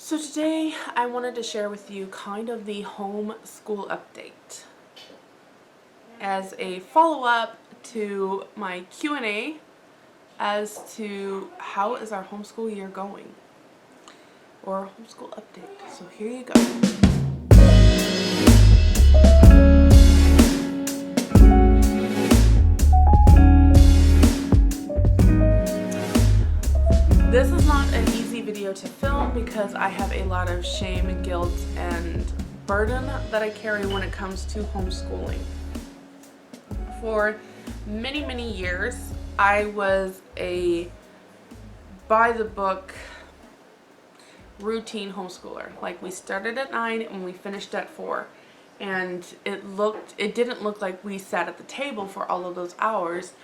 So today I wanted to share with you kind of the homeschool update as a follow-up to my Q&A as to how is our homeschool year going, or homeschool update. So here you go. This is not an easy video to film because I have a lot of shame and guilt and burden that I carry when it comes to homeschooling. For many years, I was a by-the-book routine homeschooler. Like, we started at 9 and we finished at 4. And it didn't look like we sat at the table for all of those hours,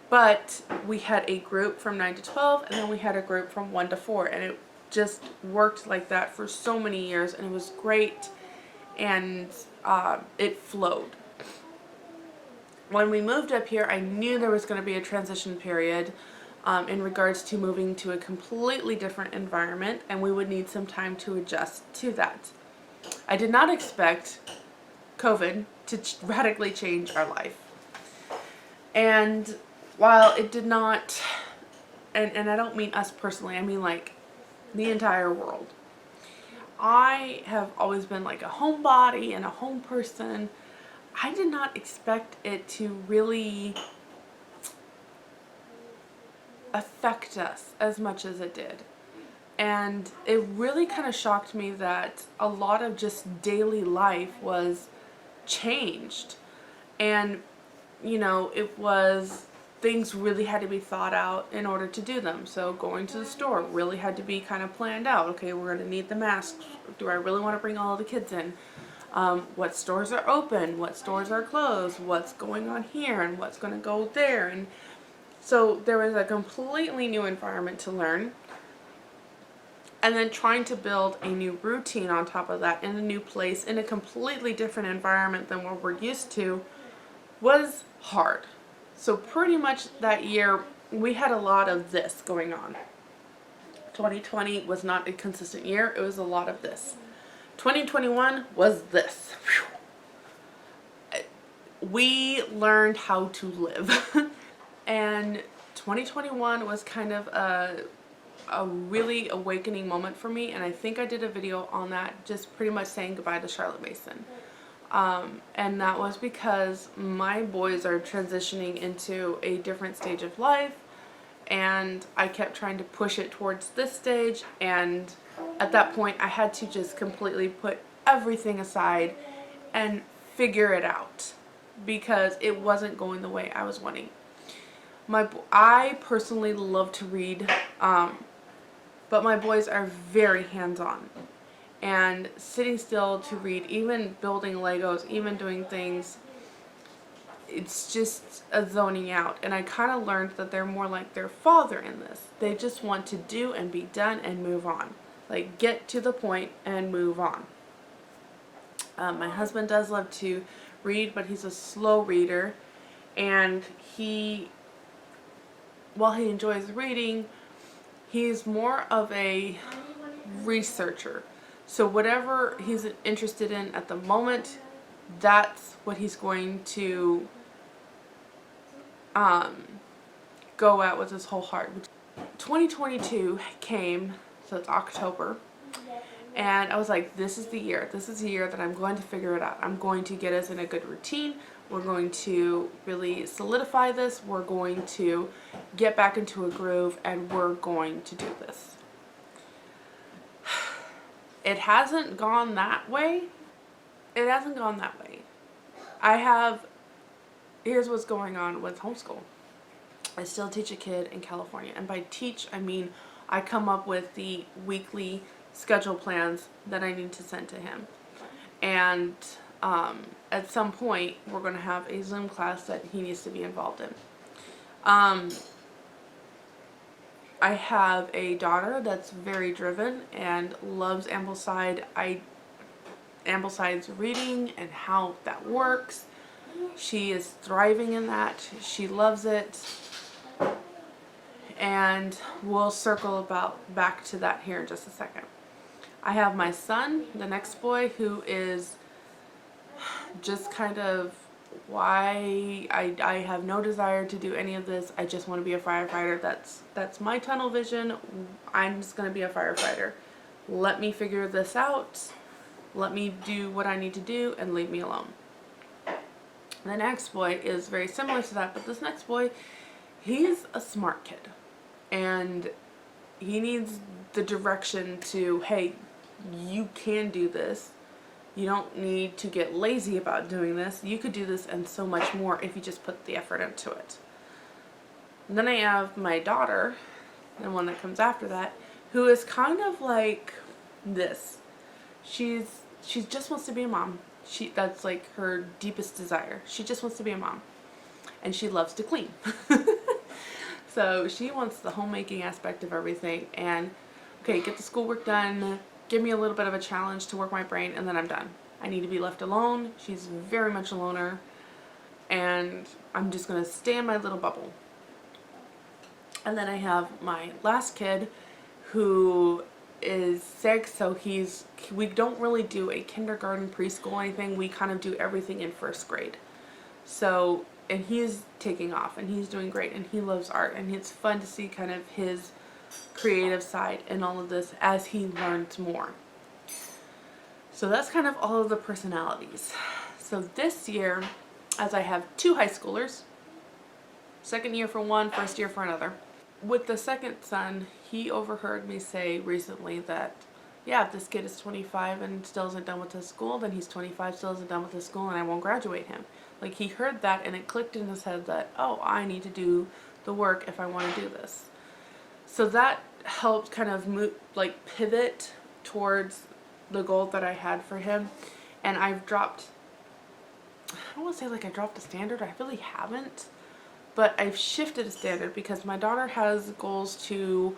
but we had a group from 9 to 12 and then we had a group from 1 to 4, and it just worked like that for so many years, and it was great, and it flowed. When we moved up here, I knew there was going to be a transition period in regards to moving to a completely different environment, and we would need some time to adjust to that. I did not expect COVID to radically change our life. And while it did not, and I don't mean us personally, I mean like the entire world. I have always been like a homebody and a home person. I did not expect it to really affect us as much as it did. And it really kind of shocked me that a lot of just daily life was changed. And, you know, it was, things really had to be thought out in order to do them. So going to the store really had to be kind of planned out. Okay, we're going to need the masks. Do I really want to bring all of the kids in? What stores are open? What stores are closed? What's going on here? And what's going to go there? And so there was a completely new environment to learn. And then trying to build a new routine on top of that in a new place, in a completely different environment than what we're used to, was hard. So pretty much that year, we had a lot of this going on. 2020 was not a consistent year. It was a lot of this. 2021 was this. We learned how to live. And 2021 was kind of a really awakening moment for me, and I think I did a video on that, just pretty much saying goodbye to Charlotte Mason. And that was because my boys are transitioning into a different stage of life, and I kept trying to push it towards this stage, and at that point I had to just completely put everything aside and figure it out because it wasn't going the way I was wanting. I personally love to read, but my boys are very hands-on, and sitting still to read, even building Legos, even doing things, it's just a zoning out. And I kind of learned that they're more like their father in this. They just want to do and be done and move on. Like, get to the point and move on. My husband does love to read, but he's a slow reader, and while he enjoys reading, he's more of a researcher. So whatever he's interested in at the moment, that's what he's going to go at with his whole heart. 2022 came, so it's October, and I was like, this is the year. This is the year that I'm going to figure it out. I'm going to get us in a good routine. We're going to really solidify this. We're going to get back into a groove, and we're going to do this. It hasn't gone that way. It hasn't gone that way. Here's what's going on with homeschool. I still teach a kid in California, and by teach, I mean I come up with the weekly schedule plans that I need to send to him. And at some point, we're going to have a Zoom class that he needs to be involved in. I have a daughter that's very driven and loves Ambleside's reading and how that works. She is thriving in that. She loves it. And we'll circle back to that here in just a second. I have my son, the next boy, who is just kind of why I have no desire to do any of this. I just want to be a firefighter. That's my tunnel vision. I'm just going to be a firefighter. Let me figure this out. Let me do what I need to do and leave me alone. The next boy is very similar to that, but this next boy, he's a smart kid. And he needs the direction to, hey, you can do this. You don't need to get lazy about doing this. You could do this and so much more if you just put the effort into it. And then I have my daughter, the one that comes after that, who is kind of like this. She just wants to be a mom. That's like her deepest desire. She just wants to be a mom. And she loves to clean. So she wants the homemaking aspect of everything, and okay, get the schoolwork done, give me a little bit of a challenge to work my brain, and then I'm done. I need to be left alone. She's very much a loner, and I'm just going to stay in my little bubble. And then I have my last kid who is 6, so we don't really do a kindergarten, preschool, anything. We kind of do everything in first grade. So, and he's taking off and he's doing great and he loves art, and it's fun to see kind of his creative side in all of this as he learns more. So that's kind of all of the personalities. So this year, as I have 2 high schoolers, second year for one, first year for another. With the second son, he overheard me say recently that, yeah, if this kid is 25 and still isn't done with his school, then he's 25, still isn't done with his school, and I won't graduate him. Like, he heard that and it clicked in his head that, oh, I need to do the work if I want to do this. So that helped kind of pivot towards the goal that I had for him. And I've dropped, I don't want to say like I dropped a standard, I really haven't. But I've shifted a standard because my daughter has goals to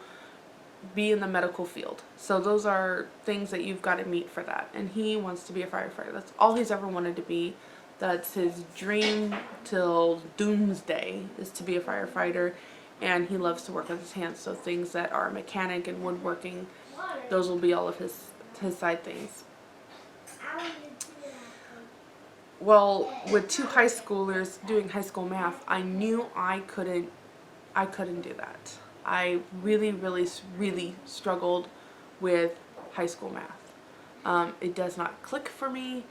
be in the medical field. So those are things that you've got to meet for that. And he wants to be a firefighter. That's all he's ever wanted to be. That's his dream till doomsday, is to be a firefighter. And he loves to work with his hands. So things that are mechanic and woodworking, those will be all of his side things. Well, with 2 high schoolers doing high school math, I knew I couldn't do that. I really, really, really struggled with high school math. It does not click for me.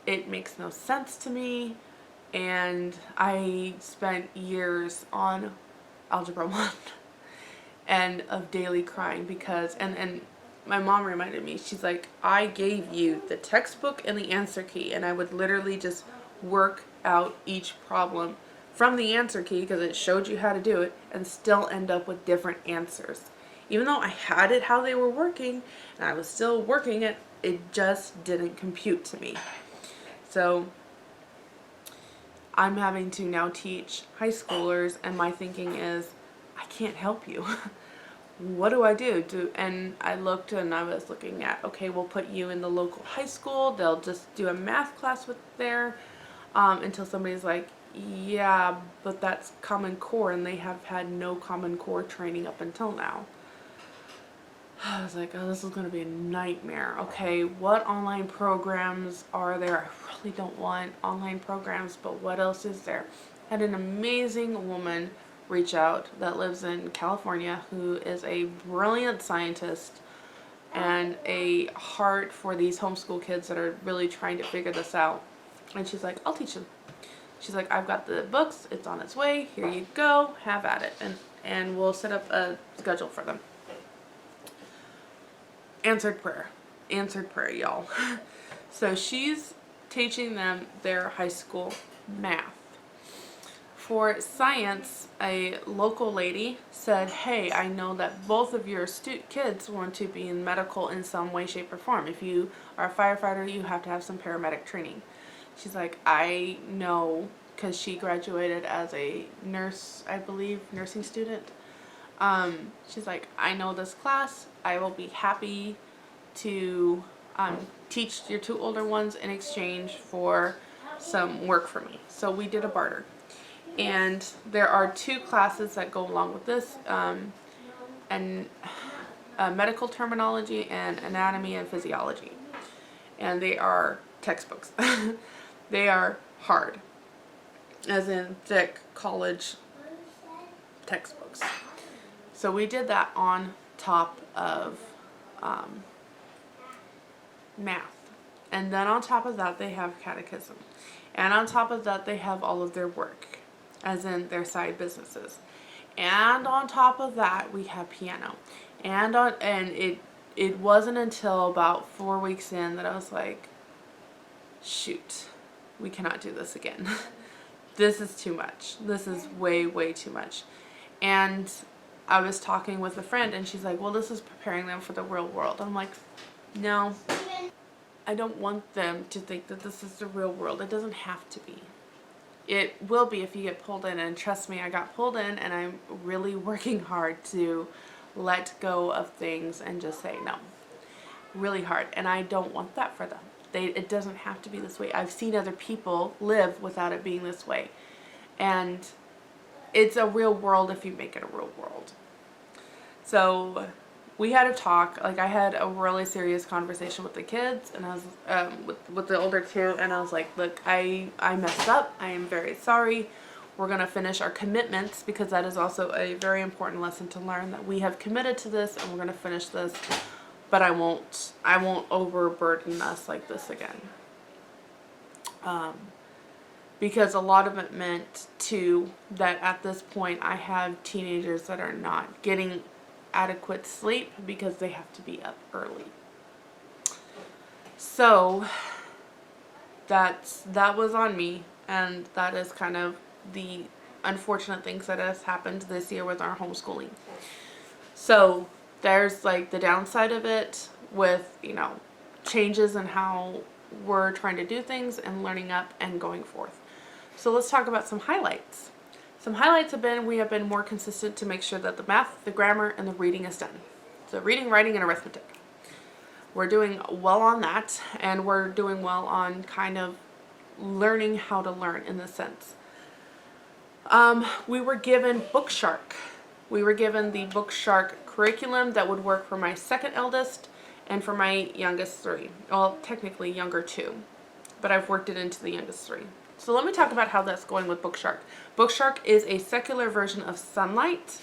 It makes no sense to me. And I spent years on Algebra 1 and of daily crying because, and my mom reminded me, she's like, I gave you the textbook and the answer key, and I would literally just work out each problem from the answer key because it showed you how to do it, and still end up with different answers. Even though I had it how they were working and I was still working it, it just didn't compute to me. So I'm having to now teach high schoolers, and my thinking is, I can't help you. What do I do? And I looked and I was looking at, okay, we'll put you in the local high school. They'll just do a math class with there until somebody's like, yeah, but that's Common Core, and they have had no Common Core training up until now. I was like, oh, this is going to be a nightmare. Okay, what online programs are there? I really don't want online programs, but what else is there? Had an amazing woman reach out that lives in California who is a brilliant scientist and a heart for these homeschool kids that are really trying to figure this out. And she's like, I'll teach them. She's like, I've got the books, it's on its way, here you go, have at it, and we'll set up a schedule for them. Answered prayer, y'all. So she's teaching them their high school math. For science, a local lady said, hey, I know that both of your kids want to be in medical in some way, shape, or form. If you are a firefighter, you have to have some paramedic training. She's like, I know, because she graduated as a nurse, I believe, nursing student. She's like, I know this class. I will be happy to teach your 2 older ones in exchange for some work for me. So we did a barter. And there are 2 classes that go along with this. And medical terminology and anatomy and physiology. And they are textbooks. They are hard, as in thick college textbooks. So we did that on top of math. And then on top of that, they have catechism. And on top of that, they have all of their work, as in their side businesses. And on top of that, we have piano. And it wasn't until about 4 weeks in that I was like, shoot, we cannot do this again. This is too much. This is way, way too much. And I was talking with a friend, and she's like, well, this is preparing them for the real world. I'm like, no, I don't want them to think that this is the real world. It doesn't have to be. It will be if you get pulled in, and trust me, I got pulled in, and I'm really working hard to let go of things and just say no. Really hard, and I don't want that for them. It doesn't have to be this way. I've seen other people live without it being this way, and it's a real world if you make it a real world. So we had a talk. Like, I had a really serious conversation with the kids, and I was with the older two, and I was like, look, I messed up. I am very sorry. We're going to finish our commitments, because that is also a very important lesson to learn, that we have committed to this and we're going to finish this, but I won't overburden us like this again. Because a lot of it meant too that at this point I have teenagers that are not getting adequate sleep because they have to be up early. So that was on me, and that is kind of the unfortunate things that has happened this year with our homeschooling. So there's like the downside of it with, you know, changes in how we're trying to do things and learning up and going forth. So let's talk about some highlights. Some highlights have been, we have been more consistent to make sure that the math, the grammar, and the reading is done. So reading, writing, and arithmetic. We're doing well on that, and we're doing well on kind of learning how to learn in this sense. We were given Bookshark. We were given the Bookshark curriculum that would work for my second eldest and for my youngest three. Well, technically younger two, but I've worked it into the youngest three. So let me talk about how that's going with Bookshark. Bookshark is a secular version of Sunlight,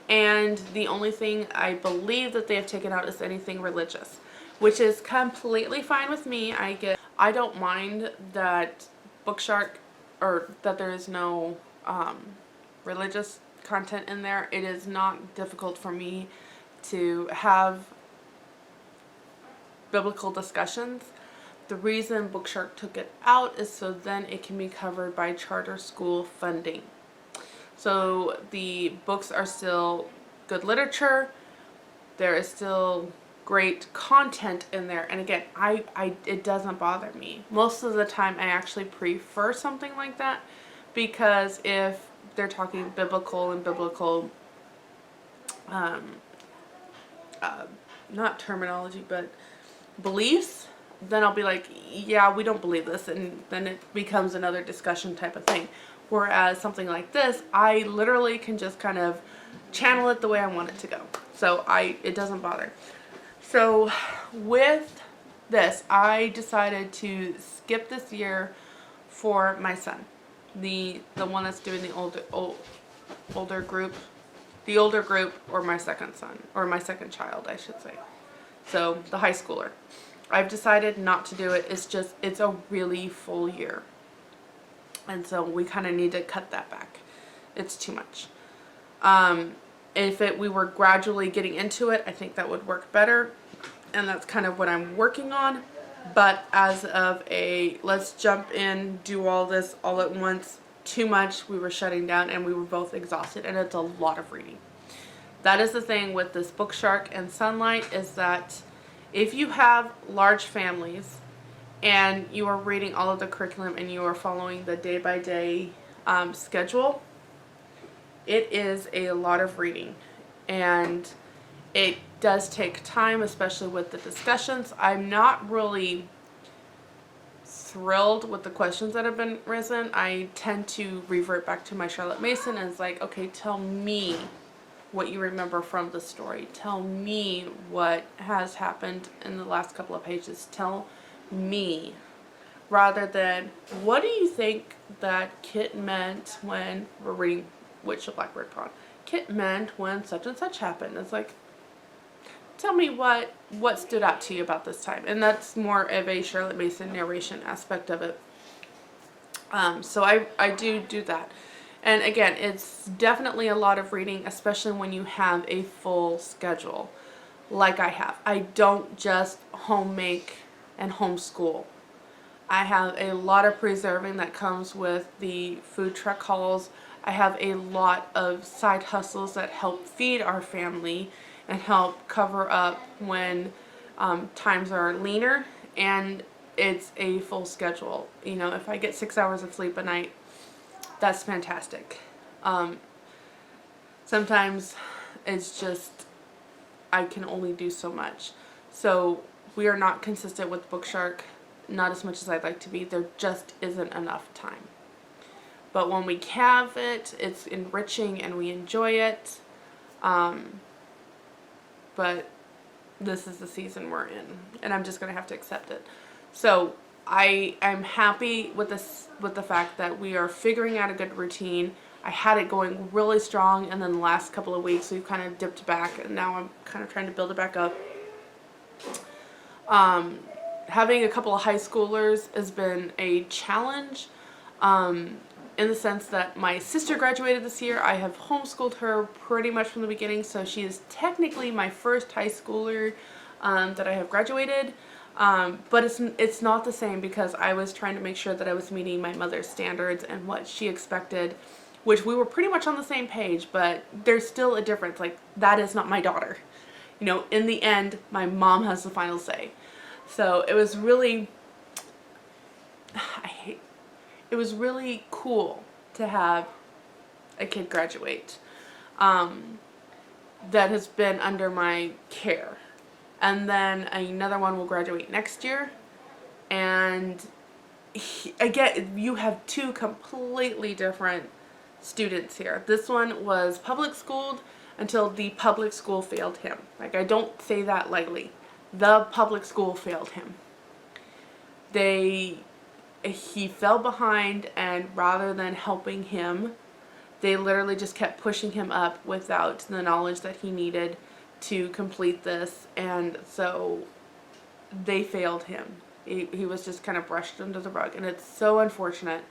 and the only thing I believe that they have taken out is anything religious, which is completely fine with me. I don't mind that Bookshark, or that there is no religious content in there. It is not difficult for me to have biblical discussions. The reason Bookshark took it out is so then it can be covered by charter school funding. So the books are still good literature. There is still great content in there. And again, it doesn't bother me. Most of the time I actually prefer something like that, because if they're talking biblical and biblical, not terminology, but beliefs, then I'll be like, yeah, we don't believe this, and then it becomes another discussion type of thing. Whereas something like this, I literally can just kind of channel it the way I want it to go. So it doesn't bother. So with this, I decided to skip this year for my son, the one that's doing the older group, or my second son, or my second child, I should say. So the high schooler. I've decided not to do it. It's a really full year. And so we kind of need to cut that back. It's too much. If we were gradually getting into it, I think that would work better. And that's kind of what I'm working on. But as of let's jump in, do all this all at once, too much, we were shutting down, and we were both exhausted, and it's a lot of reading. That is the thing with this Bookshark and Sunlight, is that if you have large families and you are reading all of the curriculum and you are following the day-by-day schedule, it is a lot of reading, and it does take time, especially with the discussions. I'm not really thrilled with the questions that have been risen. I tend to revert back to my Charlotte Mason, and it's like, okay, tell me what you remember from the story. Tell me what has happened in the last couple of pages. Tell me, rather than, what do you think that Kit meant when we're reading Witch of Blackbird Pond? Kit meant when such and such happened. It's like, tell me what stood out to you about this time. And that's more of a Charlotte Mason narration aspect of it. So I do that. And again, it's definitely a lot of reading, especially when you have a full schedule like I have. I don't just home make and homeschool. I have a lot of preserving that comes with the food truck hauls. I have a lot of side hustles that help feed our family and help cover up when times are leaner, and it's a full schedule. You know, if I get 6 hours of sleep a night, that's fantastic. Sometimes it's just, I can only do so much. So we are not consistent with Bookshark, not as much as I'd like to be. There just isn't enough time. But when we have it, it's enriching and we enjoy it. But this is the season we're in, and I'm just going to have to accept it. So I'm happy with this, with the fact that we are figuring out a good routine. I had it going really strong, and then the last couple of weeks we've kind of dipped back, and now I'm kind of trying to build it back up. Having a couple of high schoolers has been a challenge, in the sense that my sister graduated this year. I have homeschooled her pretty much from the beginning, so she is technically my first high schooler that I have graduated. But it's not the same, because I was trying to make sure that I was meeting my mother's standards and what she expected, which we were pretty much on the same page, but there's still a difference. Like, that is not my daughter. You know, in the end, my mom has the final say. So it was really, it was really cool to have a kid graduate that has been under my care. And then another one will graduate next year. And again, you have two completely different students here. This one was public schooled until the public school failed him. Like, I don't say that lightly. The public school failed him. He fell behind, and rather than helping him, they literally just kept pushing him up without the knowledge that he needed to complete this, and so they failed him. He was just kind of brushed under the rug, and it's so unfortunate.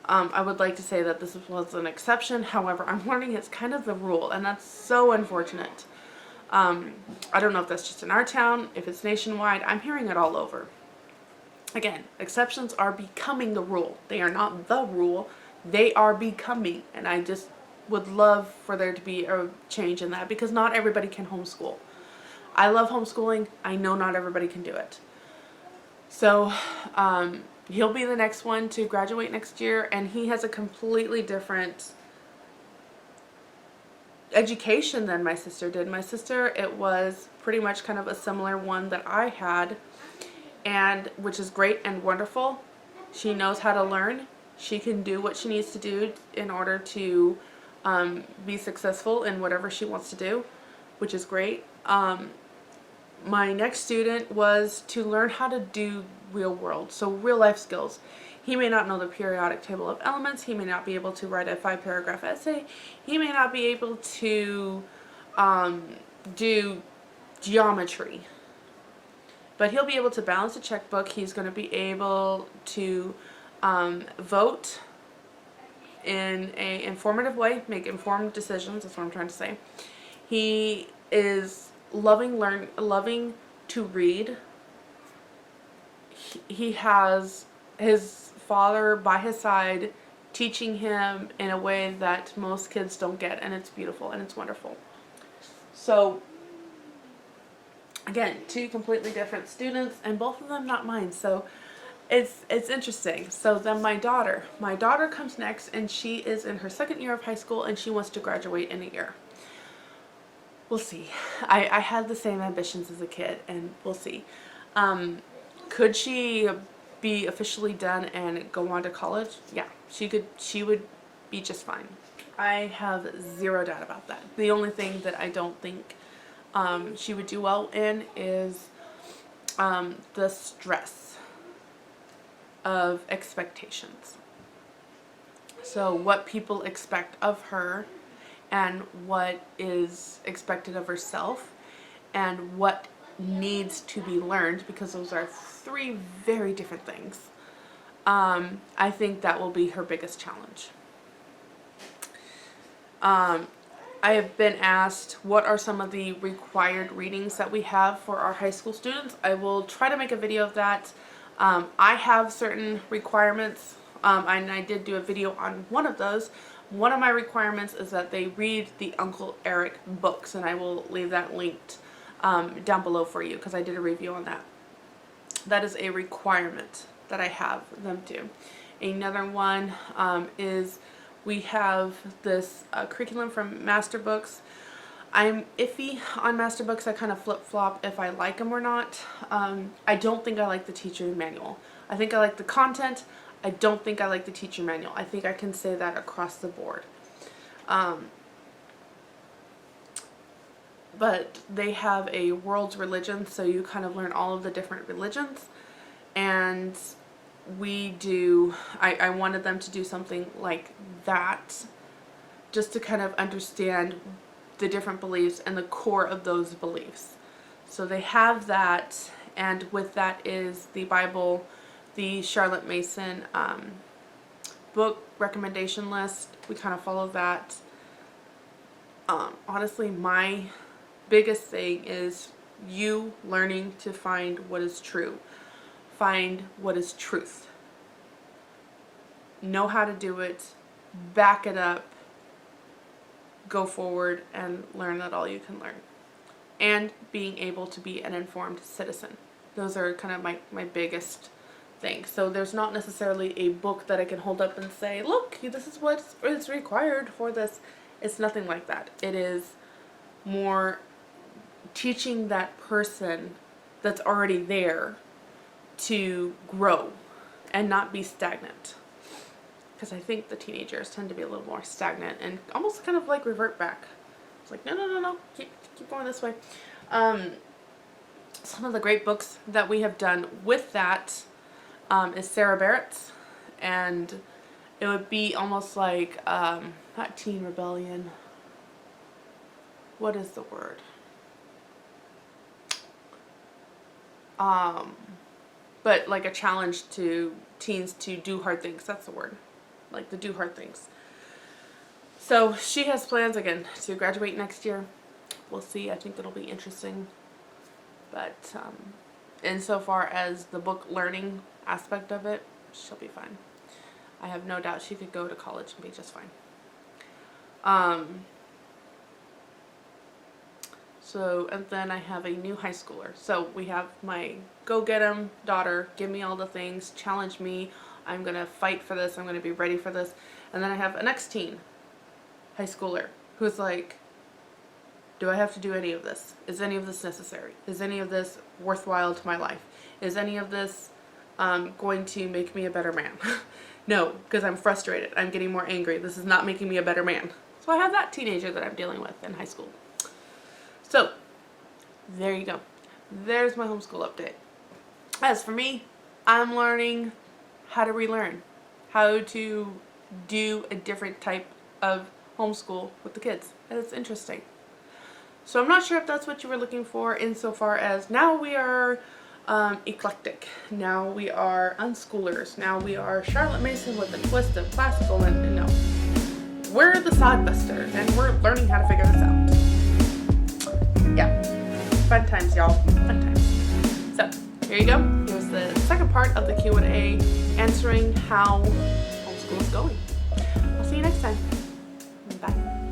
I would like to say that this was an exception, however, I'm learning it's kind of the rule, and that's so unfortunate. I don't know if that's just in our town, if it's nationwide. I'm hearing it all over. Again, exceptions are becoming the rule. They are not the rule. They are becoming. And I just would love for there to be a change in that, because not everybody can homeschool. I love homeschooling. I know not everybody can do it. So he'll be the next one to graduate next year, and he has a completely different education than my sister did. My sister, it was pretty much kind of a similar one that I had, and which is great and wonderful. She knows how to learn. She can do what she needs to do in order to be successful in whatever she wants to do, which is great. My next student was to learn how to do real world, so real life skills. He may not know the periodic table of elements. He may not be able to write a 5-paragraph essay. He may not be able to do geometry. But he'll be able to balance a checkbook. He's going to be able to vote in an informative way, make informed decisions. That's what I'm trying to say. He is loving to read. He has his father by his side teaching him in a way that most kids don't get, and it's beautiful and it's wonderful. So again, two completely different students, and both of them not mine, so it's interesting. So then my daughter comes next, and she is in her second year of high school, and she wants to graduate in a year. We'll see. I had the same ambitions as a kid, and we'll see. Could she be officially done and go on to college? Yeah, she could. She would be just fine. I have zero doubt about that. The only thing that I don't think she would do well in is the stress of expectations. So what people expect of her and what is expected of herself and what needs to be learned, because those are three very different things. I think that will be her biggest challenge. I have been asked what are some of the required readings that we have for our high school students. I will try to make a video of that. I have certain requirements, and I did do a video on one of those. One of my requirements is that they read the Uncle Eric books, and I will leave that linked down below for you because I did a review on that. That is a requirement that I have them do. Another one is we have this curriculum from Master Books. I'm iffy on Master Books. I kind of flip-flop if I like them or not. I don't think I like the teacher manual. I think I like the content. I don't think I like the teacher manual. I think I can say that across the board. But they have a world's religion, so you kind of learn all of the different religions. And I wanted them to do something like that, just to kind of understand the different beliefs and the core of those beliefs. So they have that, and with that is the Bible, the Charlotte Mason book recommendation list. We kind of follow that. Honestly, my biggest thing is you learning to find what is true. Find what is truth. Know how to do it. Back it up. Go forward and learn that all you can learn. And being able to be an informed citizen. Those are kind of my biggest things. So there's not necessarily a book that I can hold up and say, look, this is what is required for this. It's nothing like that. It is more teaching that person that's already there to grow and not be stagnant, because I think the teenagers tend to be a little more stagnant and almost kind of like revert back. It's like no, keep going this way. Some of the great books that we have done with that is Sarah Barrett's, and it would be almost like not teen rebellion, what is the word, but like a challenge to teens to do hard things. That's the word. Like to do hard things. So she has plans again to graduate next year. We'll see. I think that'll be interesting. But insofar as the book learning aspect of it, she'll be fine. I have no doubt she could go to college and be just fine. So, and then I have a new high schooler. So we have my go get 'em daughter, give me all the things, challenge me, I'm going to fight for this, I'm going to be ready for this. And then I have a next teen high schooler who's like, do I have to do any of this? Is any of this necessary? Is any of this worthwhile to my life? Is any of this going to make me a better man? No, because I'm frustrated. I'm getting more angry. This is not making me a better man. So I have that teenager that I'm dealing with in high school. So, there you go. There's my homeschool update. As for me, I'm learning how to relearn. How to do a different type of homeschool with the kids. And it's interesting. So I'm not sure if that's what you were looking for insofar as now we are eclectic. Now we are unschoolers. Now we are Charlotte Mason with a twist of classical and no. We're the sodbusters and we're learning how to figure this out. Yeah, fun times, y'all. Fun times. So, here you go. Here's the second part of the Q&A answering how homeschool is going. I'll see you next time. Bye.